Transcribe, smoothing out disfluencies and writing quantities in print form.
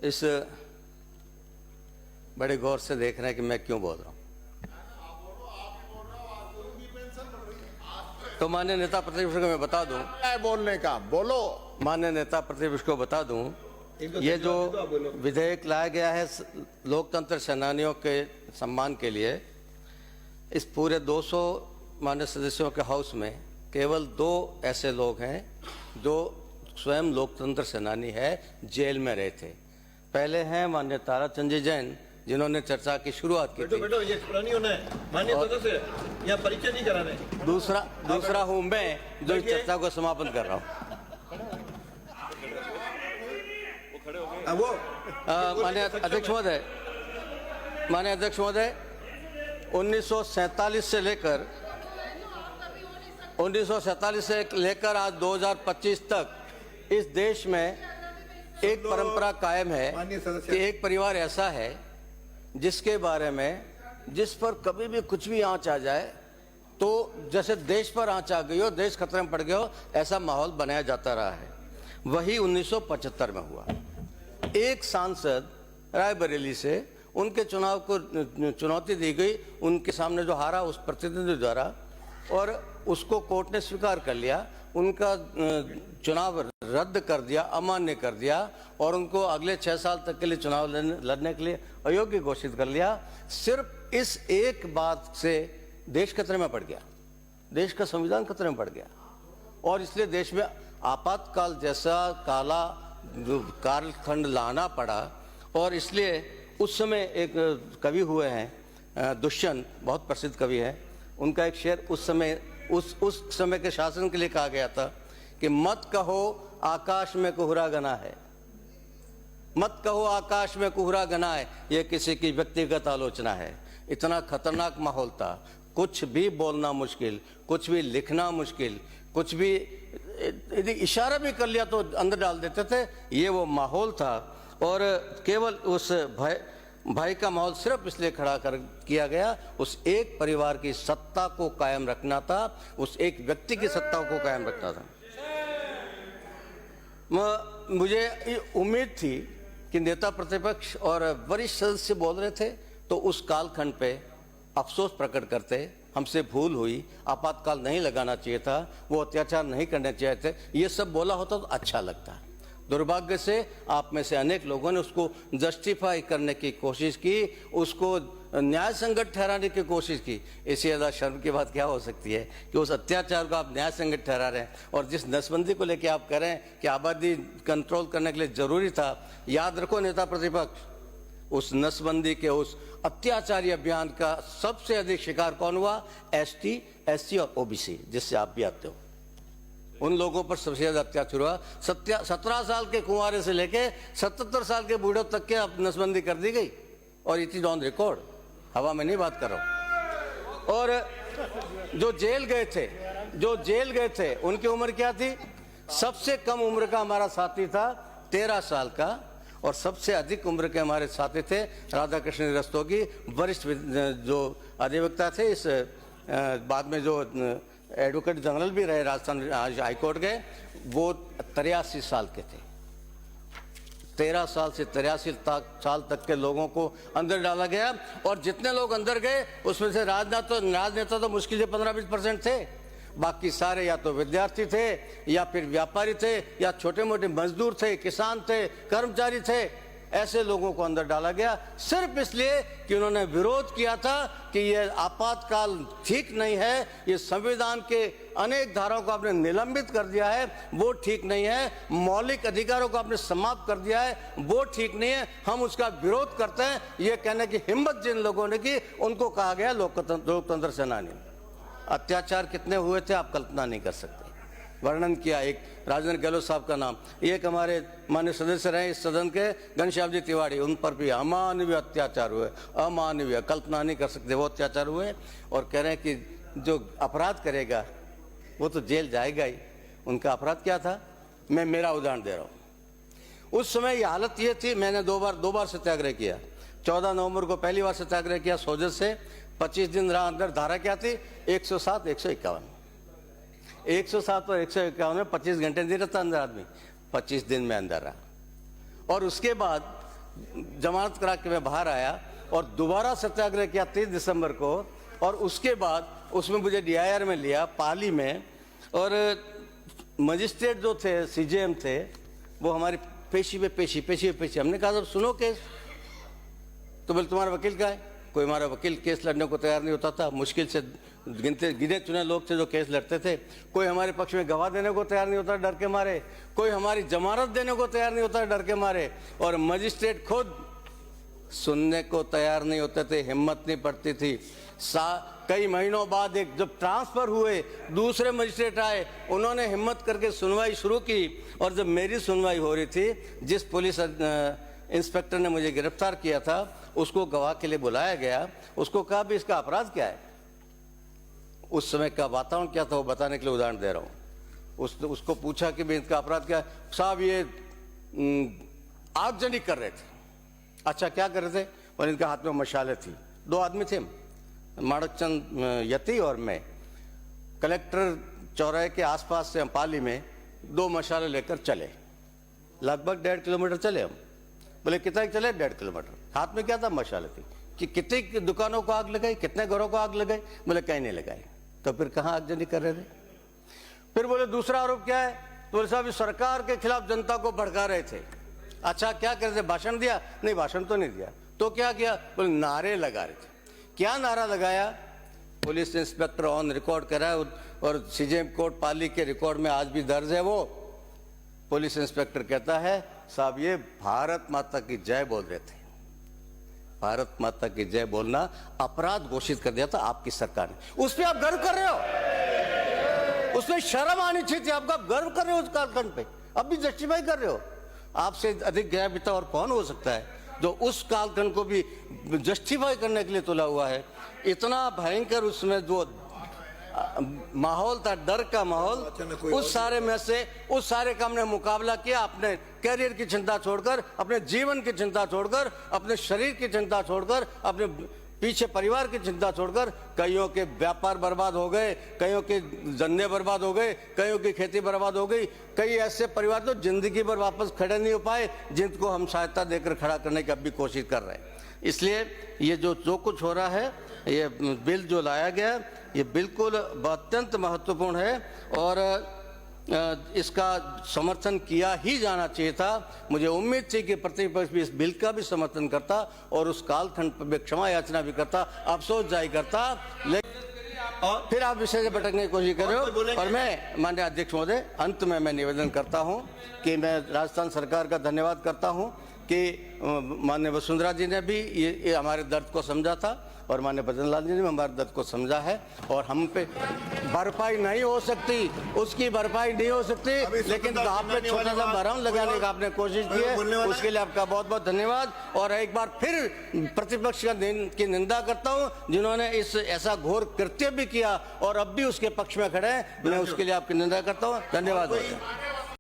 इस बड़े गौर से देख रहे हैं कि मैं क्यों बोल रहा हूं। तो माननीय नेता प्रतिपक्ष को मैं बता दूं, बोलने का बोलो। माननीय नेता प्रतिपक्ष को बता दूं, ये जो विधेयक लाया गया है लोकतंत्र सेनानियों के सम्मान के लिए, इस पूरे 200 माननीय सदस्यों के हाउस में केवल 2 ऐसे लोग हैं जो स्वयं लोकतंत्र सेनानी है, जेल में रहे थे। पहले हैं माननीय ताराचंद जी जैन, जिन्होंने चर्चा की शुरुआत की थी। बेटो ये पुरानी होना है, माननीय सदस्य यहाँ परिचय नहीं करा रहे। दूसरा हूं मैं जो इस चर्चा को समापन कर रहा हूं। माननीय अध्यक्ष महोदय 1947 से लेकर 2025 तक इस देश में एक परंपरा कायम है कि एक परिवार ऐसा है जिसके बारे में, जिस पर कभी भी कुछ भी आंच आ जाए तो जैसे देश पर आंच आ गई हो, देश खतरे में पड़ गया हो, ऐसा माहौल बनाया जाता रहा है। वही 1975 में हुआ। एक सांसद रायबरेली से उनके चुनाव को चुनौती दी गई, उनके सामने जो हारा उस प्रतिनिधि द्वारा, और उसको कोर्ट ने स्वीकार कर लिया, उनका चुनाव रद्द कर दिया, अमान्य कर दिया और उनको अगले 6 साल तक के लिए चुनाव लड़ने के लिए अयोग्य घोषित कर लिया। सिर्फ इस एक बात से देश खतरे में पड़ गया, देश का संविधान खतरे में पड़ गया, और इसलिए देश में आपातकाल जैसा काला कालखंड लाना पड़ा। और इसलिए उस समय एक कवि हुए हैं, दुष्यंत, बहुत प्रसिद्ध कवि है, उनका एक शेर उस समय के शासन के लिए कहा गया था कि मत कहो आकाश में कोहरा घना है, मत कहो आकाश में कोहरा घना है, यह किसी की व्यक्तिगत आलोचना है। इतना खतरनाक माहौल था, कुछ भी बोलना मुश्किल, कुछ भी लिखना मुश्किल, कुछ भी यदि इशारा भी कर लिया तो अंदर डाल देते थे। ये वो माहौल था और केवल उस भय का माहौल सिर्फ इसलिए खड़ा किया गया, उस एक परिवार की सत्ता को कायम रखना था, उस एक व्यक्ति की सत्ता को कायम रखना था। मुझे उम्मीद थी कि नेता प्रतिपक्ष और वरिष्ठ सदस्य बोल रहे थे तो उस कालखंड पे अफसोस प्रकट करते, हमसे भूल हुई, आपातकाल नहीं लगाना चाहिए था, वो अत्याचार नहीं करने चाहिए थे, ये सब बोला होता तो अच्छा लगता। दुर्भाग्य से आप में से अनेक लोगों ने उसको जस्टिफाई करने की कोशिश की, उसको न्याय संगत ठहराने की कोशिश की। इससे ज़्यादा शर्म की बात क्या हो सकती है कि उस अत्याचार को आप न्याय संगत ठहरा रहे हैं। और जिस नसबंदी को लेकर आप कह रहे हैं कि आबादी कंट्रोल करने के लिए ज़रूरी था, याद रखो नेता प्रतिपक्ष, उस नसबंदी के उस अत्याचारी अभियान का सबसे अधिक शिकार कौन हुआ? ST, SC और OBC, जिससे आप भी आते हो। उन लोगों पर सबसे ज्यादा अत्याचार हुआ। 17 साल के कुंवारे से लेके 77 साल के बूढ़ों तक के अब नसबंदी कर दी गई, और इट इज ऑन रिकॉर्ड, हवा में नहीं बात कर रहा हूं। और जो जेल गए थे उनकी उम्र क्या थी? सबसे कम उम्र का हमारा साथी था 13 साल का, और सबसे अधिक उम्र के हमारे साथी थे राधाकृष्ण रस्तोगी, वरिष्ठ जो अधिवक्ता थे, इस बाद में जो एडवोकेट जनरल भी रहे राजस्थान हाईकोर्ट के, वो 83 साल के थे। 13 साल से 83 साल तक के लोगों को अंदर डाला गया, और जितने लोग अंदर गए उसमें से राजनेता तो मुश्किल से 15-20% थे, बाकी सारे या तो विद्यार्थी थे, या फिर व्यापारी थे, या छोटे मोटे मजदूर थे, किसान थे, कर्मचारी थे। ऐसे लोगों को अंदर डाला गया सिर्फ इसलिए कि उन्होंने विरोध किया था कि यह आपातकाल ठीक नहीं है, ये संविधान के अनेक धाराओं को आपने निलंबित कर दिया है, वो ठीक नहीं है, मौलिक अधिकारों को आपने समाप्त कर दिया है, वो ठीक नहीं है, हम उसका विरोध करते हैं। ये कहने की हिम्मत जिन लोगों ने की, उनको कहा गया लोकतंत्र सेनानी। अत्याचार कितने हुए थे आप कल्पना नहीं कर सकते। वर्णन किया एक राजेंद्र गहलोत साहब का नाम, एक हमारे माननीय सदस्य रहे इस सदन के घनश्याम जी तिवारी, उन पर भी अमानवीय अत्याचार हुए, अमानवीय, कल्पना नहीं कर सकते वो अत्याचार हुए। और कह रहे हैं कि जो अपराध करेगा वो तो जेल जाएगा ही। उनका अपराध क्या था? मैं मेरा उदाहरण दे रहा हूँ। उस समय ये हालत ये थी, मैंने दो बार सत्याग्रह किया। 14 नवंबर को पहली बार सत्याग्रह किया सोजत से, 25 दिन रहा अंदर। धारा क्या थी? 107, 151। 107 और 151 में 25 घंटे नहीं रहता अंदर आदमी, 25 दिन में अंदर रहा। और उसके बाद जमानत करा के मैं बाहर आया और दोबारा सत्याग्रह किया 30 दिसंबर को, और उसके बाद उसमें मुझे DIR में लिया पाली में, और मजिस्ट्रेट जो थे CJM थे वो हमारी पेशी पे पेशी। हमने कहा जब सुनो केस, तो बोले तुम्हारा वकील क्या है? कोई हमारा वकील केस लड़ने को तैयार नहीं होता था। मुश्किल से गिने चुने लोग थे जो केस लड़ते थे। कोई हमारे पक्ष में गवाह देने को तैयार नहीं होता डर के मारे, कोई हमारी जमानत देने को तैयार नहीं होता डर के मारे, और मजिस्ट्रेट खुद सुनने को तैयार नहीं होते थे, हिम्मत नहीं पड़ती थी। कई महीनों बाद एक जब ट्रांसफर हुए दूसरे मजिस्ट्रेट आए, उन्होंने हिम्मत करके सुनवाई शुरू की, और जब मेरी सुनवाई हो रही थी, जिस पुलिस इंस्पेक्टर ने मुझे गिरफ्तार किया था उसको गवाह के लिए बुलाया गया। उसको कहा भी इसका अपराध क्या है, उस समय का वातावरण क्या था वो बताने के लिए उदाहरण दे रहा हूँ। उसको पूछा कि भाई इसका अपराध क्या है? साहब ये आगजनी कर रहे थे। अच्छा क्या कर रहे थे? और इनके हाथ में मशाले थी। 2 आदमी थे, माणकचंद यति और मैं। कलेक्टर चौराहे के आसपास से हम पाली में 2 मशाले लेकर चले, लगभग 1.5 किलोमीटर चले हम। बोले कितना चले? 1.5 किलोमीटर। हाथ में क्या था? मशाले थी। कि कितनी दुकानों को आग लगाई, कितने घरों को आग लगाई? बोले कहीं नहीं लगाई। तो फिर कहाँ आगजनी कर रहे थे? फिर बोले दूसरा आरोप क्या है? तो बोले साहब सरकार के खिलाफ जनता को भड़का रहे थे। अच्छा क्या कर रहे थे? भाषण दिया? नहीं भाषण तो नहीं दिया। तो क्या किया? बोले नारे लगा रहे थे। क्या नारा लगाया? पुलिस इंस्पेक्टर ऑन रिकॉर्ड करा, और CJM कोर्ट पाली के रिकॉर्ड में आज भी दर्ज है। वो पुलिस इंस्पेक्टर कहता है साहब ये भारत माता की जय बोल रहे थे। भारत माता की जय बोलना अपराध घोषित कर दिया था आपकी सरकार ने। उस पर आप गर्व कर रहे हो, उसमें शर्म आनी चाहिए थी। आपका गर्व कर रहे हो उस कालखंड पे, अब भी जस्टिफाई कर रहे हो। आपसे अधिक गया पिता और कौन हो सकता है जो उस कालखंड को भी जस्टिफाई करने के लिए तुला हुआ है। इतना भयंकर उसमें जो माहौल था, डर का माहौल, उस सारे में से उस सारे का हमने मुकाबला किया। अपने कैरियर की चिंता छोड़कर, अपने जीवन की चिंता छोड़कर, अपने शरीर की चिंता छोड़कर, अपने पीछे परिवार की चिंता छोड़कर। कईयों के व्यापार बर्बाद हो गए, कईयों के धंधे बर्बाद हो गए, कईयों की खेती बर्बाद हो गई। कई ऐसे परिवार तो जिंदगी भर वापस खड़े नहीं हो पाए, जिनको हम सहायता देकर खड़ा करने की अब भी कोशिश कर रहे हैं। इसलिए ये जो कुछ हो रहा है, ये बिल जो लाया गया, ये बिल्कुल अत्यंत महत्वपूर्ण है और इसका समर्थन किया ही जाना चाहिए था। मुझे उम्मीद थी कि प्रतिपक्ष भी इस बिल का भी समर्थन करता और उस कालखंड पर क्षमा याचना भी करता, अफसोस जाहिर करता। लेकिन फिर आप विषय से भटकने की कोशिश कर रहे हो। और मैं माननीय अध्यक्ष महोदय, अंत में मैं निवेदन करता हूं कि मैं राजस्थान सरकार का धन्यवाद करता हूं कि माननीय वसुंधरा जी ने भी ये हमारे दर्द को समझा था, और माननीय भजन लाल जी ने हमारे दर्द को समझा है। और हम पे भरपाई नहीं हो सकती, उसकी भरपाई नहीं हो सकती, लेकिन आप पे छोटा सा भरम लगाने का आपने कोशिश की है, उसके लिए आपका बहुत बहुत धन्यवाद। और एक बार फिर प्रतिपक्ष की निंदा करता हूं, जिन्होंने इस ऐसा घोर कृत्य भी किया और अब भी उसके पक्ष में खड़े हैं। मैं उसके लिए आपकी निंदा करता हूँ। धन्यवाद।